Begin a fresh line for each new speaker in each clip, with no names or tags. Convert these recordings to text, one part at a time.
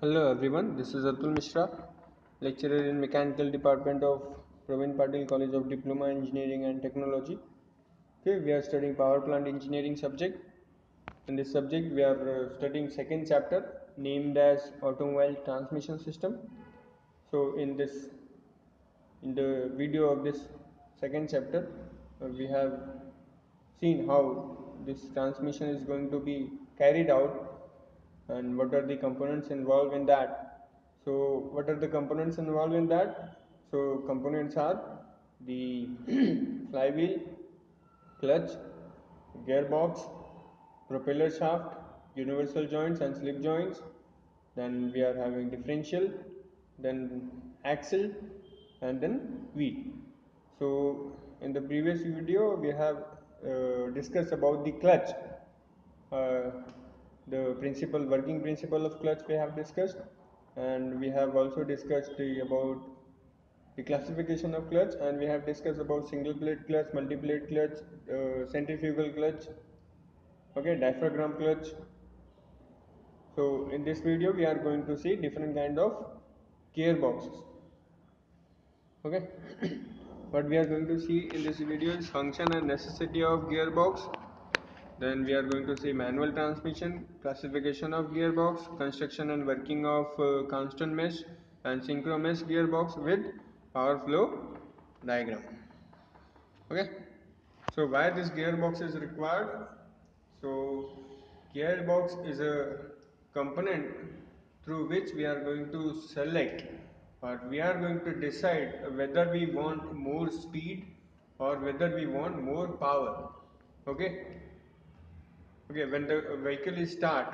Hello everyone, this is Atul Mishra, lecturer in Mechanical Department of Praveen Patil College of Diploma Engineering and Technology. Okay, we are studying power plant engineering subject. In this subject, we are studying second chapter named as automobile transmission system. So in the video of this second chapter, we have seen how this transmission is going to be carried out and what are the components involved in that. So what are the components involved in that? So components are the flywheel, clutch, gearbox, propeller shaft, universal joints and slip joints. Then we are having differential, then axle, and then wheel. So in the previous video we have discussed about the clutch. uh, the working principle of clutch we have discussed, and we have also discussed about the classification of clutch, and we have discussed about single plate clutch, multi plate clutch, centrifugal clutch, okay, diaphragm clutch. So in this video we are going to see different kind of gearboxes. Okay. What we are going to see in this video is function and necessity of gearbox. Then we are going to see manual transmission, classification of gearbox, construction and working of constant mesh and synchro mesh gearbox with power flow diagram. Okay. So why this gearbox is required? So gearbox is a component through which we are going to select, or we are going to decide whether we want more speed or whether we want more power. Okay. Okay, when the vehicle is start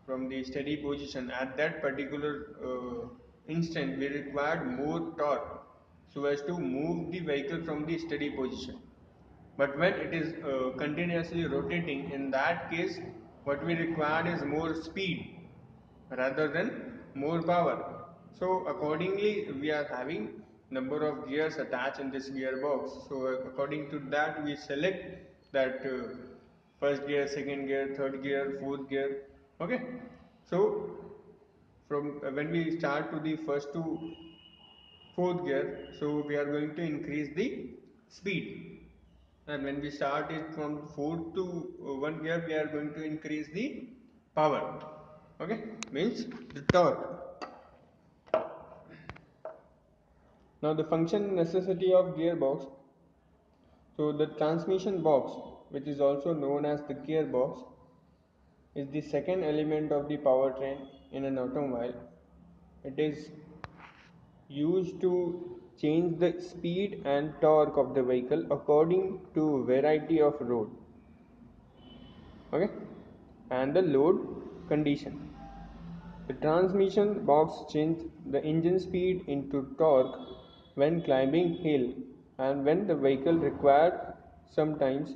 from the steady position, at that particular instant we required more torque so as to move the vehicle from the steady position. But when it is continuously rotating, in that case what we required is more speed rather than more power. So accordingly we are having number of gears attached in this gearbox. So according to that we select that first gear, second gear, third gear, fourth gear. Okay. So from when we start to the first to fourth gear, so we are going to increase the speed, and when we start it from fourth to one gear, we are going to increase the power. Okay, means the torque. Now the function necessity of gearbox. So the transmission box, which is also known as the gearbox, is the second element of the powertrain in an automobile. It is used to change the speed and torque of the vehicle according to variety of road, okay, and the load condition. The transmission box changes the engine speed into torque when climbing hill and when the vehicle required. Sometimes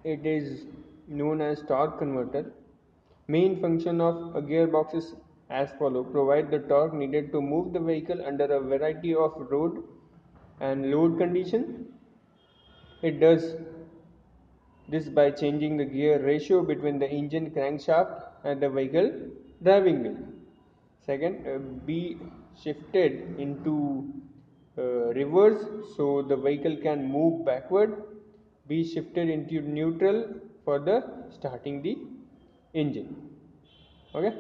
it is known as torque converter. Main function of a gearbox is as follow: provide the torque needed to move the vehicle under a variety of road and load condition. It does this by changing the gear ratio between the engine crankshaft and the vehicle driving wheel. Second, be shifted into reverse so the vehicle can move backward. Be shifted into neutral for the starting the engine. Okay,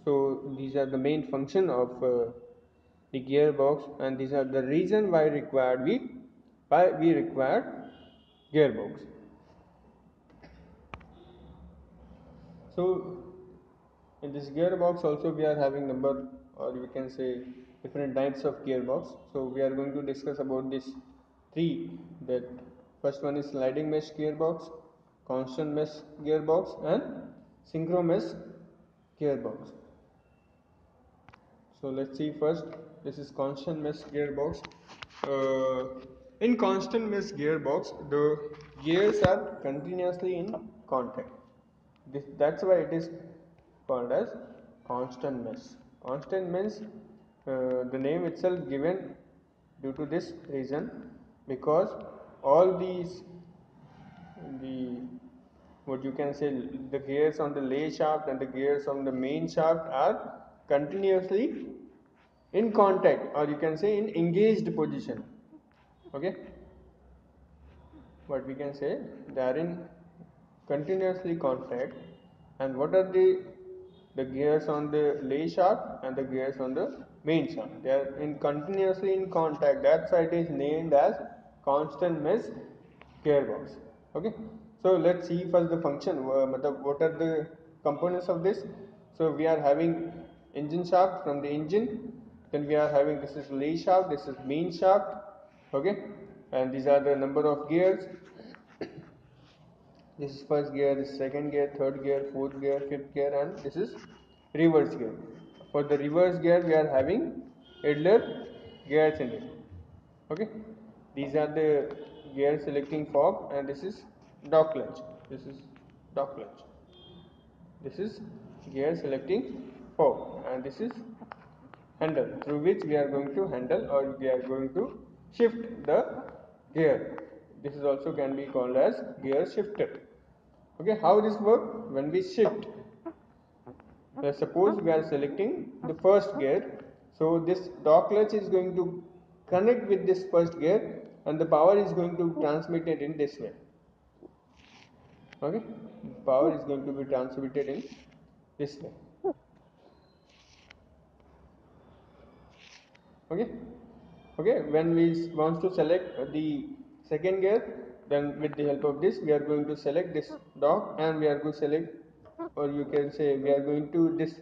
so these are the main function of the gearbox, and these are the reason why we require gearbox. So in this gearbox also we are having number, or we can say different types of gearbox. So we are going to discuss about this three. That first one is sliding mesh gearbox, constant mesh gearbox, and synchro mesh gearbox. So let's see first. This is constant mesh gearbox. In constant mesh gearbox, the gears are continuously in contact. That's why it is called as constant mesh. Constant means the name itself given due to this reason, because all these the what you can say, the gears on the lay shaft and the gears on the main shaft are continuously in contact, or you can say in engaged position. Okay, what we can say, they are in continuously contact. And what are the gears on the lay shaft and the gears on the main shaft, they are in continuously in contact. That's why it is named as constant mesh gearbox. Okay, so let's see first the function, what are the components of this. So we are having engine shaft from the engine, then we are having, this is lay shaft, this is main shaft. Okay, and these are the number of gears. This is first gear, this is second gear, third gear, fourth gear, fifth gear, and this is reverse gear. For the reverse gear, we are having idler gears in it. Okay, these are the gear selecting fork, and this is dog clutch. This is dog clutch. This is gear selecting fork, and this is handle through which we are going to handle, or we are going to shift the gear. This is also can be called as gear shifter. Okay, how this work? When we shift, suppose we are selecting the first gear, so this dog clutch is going to connect with this first gear, and the power is going to transmit it in this way. Okay, power is going to be transmitted in this way. Okay, okay, when we want to select the second gear, then with the help of this we are going to select this dog, and we are going to select, or you can say we are going to this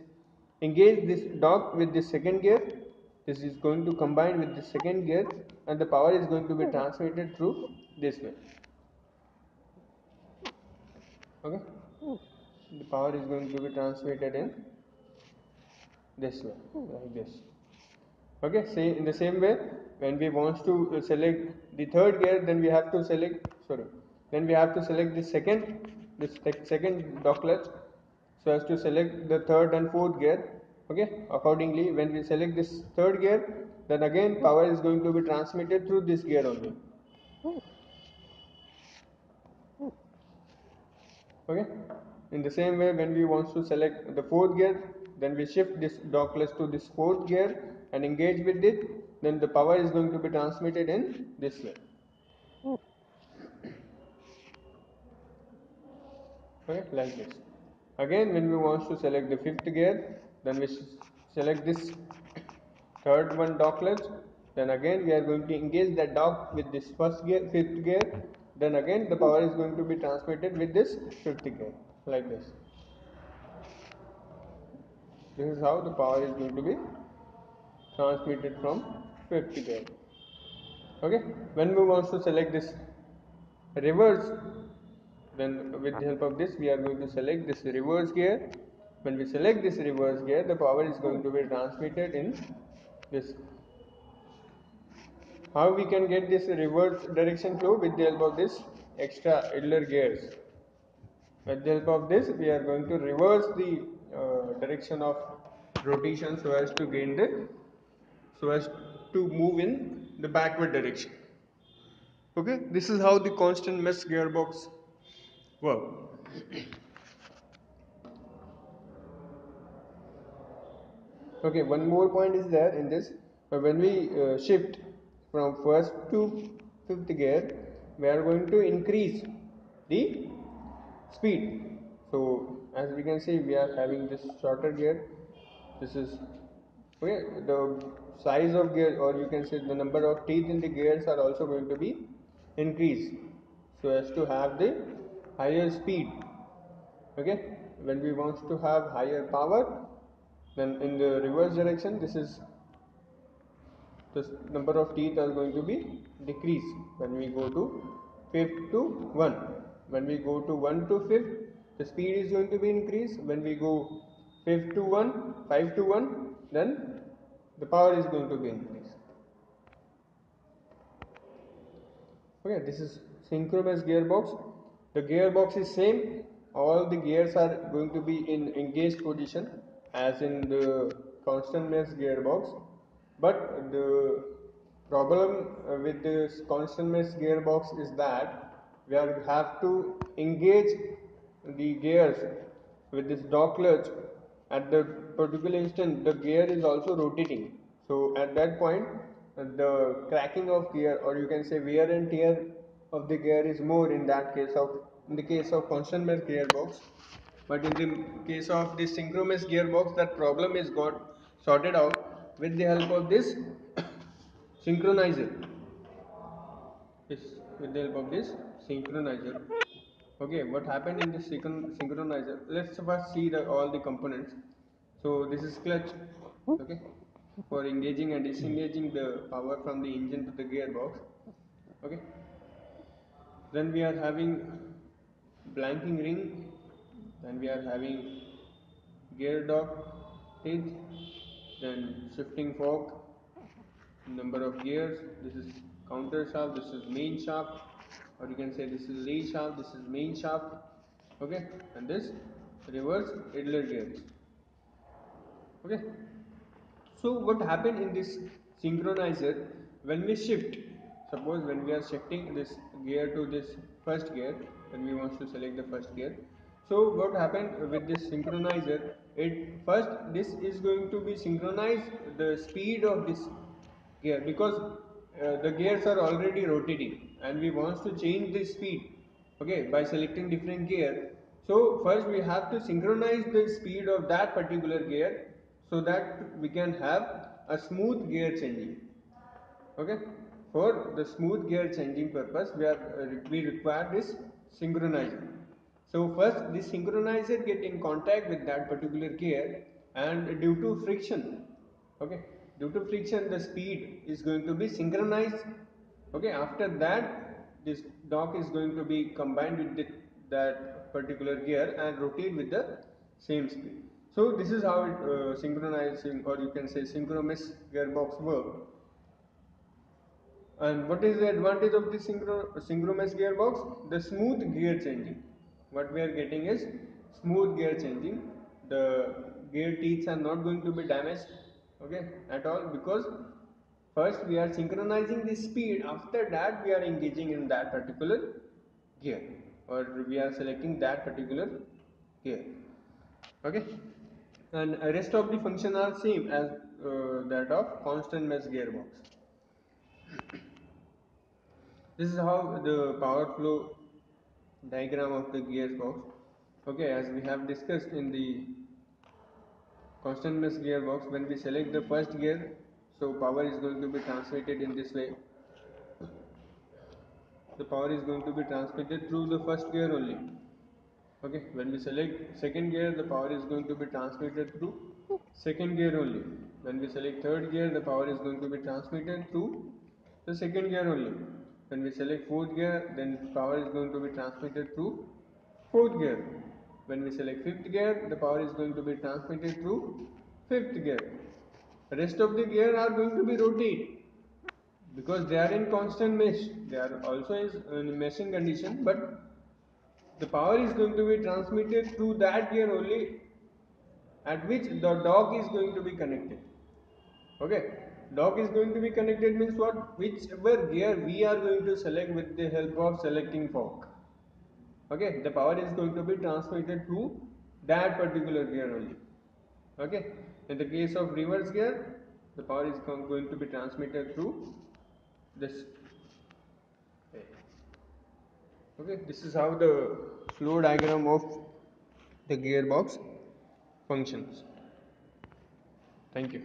engage this dog with the second gear. This is going to combine with the second gear, and the power is going to be transmitted through this way. Okay, the power is going to be transmitted in this way, like this. Okay, say in the same way, when we want to select the third gear, then we have to select, sorry, then we have to select the second dog clutch, so as to select the third and fourth gear. Okay, accordingly, when we select this third gear, then again power is going to be transmitted through this gear only. Okay, in the same way, when we want to select the fourth gear, then we shift this dog clutch to this fourth gear and engage with it, then the power is going to be transmitted in this way. Okay, like this. Again, when we want to select the fifth gear, then we select this third one dog clutch, then again we are going to engage that dog with this first gear, fifth gear, then again the power is going to be transmitted with this fifth gear, like this. This is how the power is going to be transmitted from fifth gear. Okay, when we want to select this reverse, then with the help of this we are going to select this reverse gear. When we select this reverse gear, the power is going to be transmitted in this. How we can get this reverse direction flow? With the help of this extra idler gears. With the help of this we are going to reverse the direction of rotation, so as to gain the, so as to move in the backward direction. Okay, this is how the constant mesh gearbox work. Okay, one more point is there in this. When we shift from first to fifth gear, we are going to increase the speed. So as we can see, we are having this shorter gear. This is okay. The size of gear, or you can say the number of teeth in the gears, are also going to be increased, so as to have the higher speed. Okay, when we want to have higher power, then in the reverse direction, this is the number of teeth are going to be decreased. When we go to fifth to 1, when we go to 1 to 5th, the speed is going to be increased. When we go 5th to 1, 5 to 1, then the power is going to be increased. Okay, this is synchronous gearbox. The gearbox is same, all the gears are going to be in engaged position as in the constant mesh gearbox. But the problem with this constant mesh gearbox is that we have to engage the gears with this dog clutch, at the particular instant the gear is also rotating. So at that point the cracking of gear, or you can say wear and tear of the gear, is more in that case of, in the case of constant mesh gearbox. But in the case of the synchronous gearbox, that problem is got sorted out with the help of this synchronizer. Yes, with the help of this synchronizer. Okay, what happened in this synchronizer? Let's first see all the components. So this is clutch, okay, for engaging and disengaging the power from the engine to the gearbox. Okay, then we are having blanking ring, then we are having gear dog teeth, then shifting fork, number of gears. This is counter shaft, this is main shaft, or you can say this is lead shaft, this is main shaft. Okay, and this reverse idler gears. Okay, so what happened in this synchronizer, when we shift, suppose when we are shifting this gear to this first gear, when we want to select the first gear, so what happened with this synchronizer, it first this is going to be synchronized the speed of this gear, because the gears are already rotating and we want to change the speed, okay, by selecting different gear. So first we have to synchronize the speed of that particular gear so that we can have a smooth gear changing. Okay, for the smooth gear changing purpose we require this synchronizer. So first this synchronizer get in contact with that particular gear, and due to friction, okay, due to friction the speed is going to be synchronized. Okay, after that this dog is going to be combined with that particular gear and rotate with the same speed. So this is how it synchronizing, or you can say synchronous gearbox work. And what is the advantage of the synchronous gearbox? The smooth gear changing. What we are getting is smooth gear changing. The gear teeth are not going to be damaged, okay, at all, because first we are synchronizing the speed. After that we are engaging in that particular gear, or we are selecting that particular gear. Okay, and rest of the function are same as that of constant mesh gearbox. This is how the power flow diagram of the gearbox. Okay, as we have discussed in the constant mesh gearbox, when we select the first gear, so power is going to be transmitted in this way. The power is going to be transmitted through the first gear only. Okay, when we select second gear, the power is going to be transmitted through second gear only. When we select third gear, the power is going to be transmitted through the second gear only. When we select fourth gear, then power is going to be transmitted through fourth gear. When we select fifth gear, the power is going to be transmitted through fifth gear. The rest of the gear are going to be rotate because they are in constant mesh. They are also in meshing condition, but the power is going to be transmitted through that gear only at which the dog is going to be connected. Okay, dog is going to be connected means what? Whichever gear we are going to select with the help of selecting fork. Okay, the power is going to be transmitted through that particular gear only. Okay, in the case of reverse gear, the power is going to be transmitted through this. Okay, this is how the flow diagram of the gearbox functions. Thank you.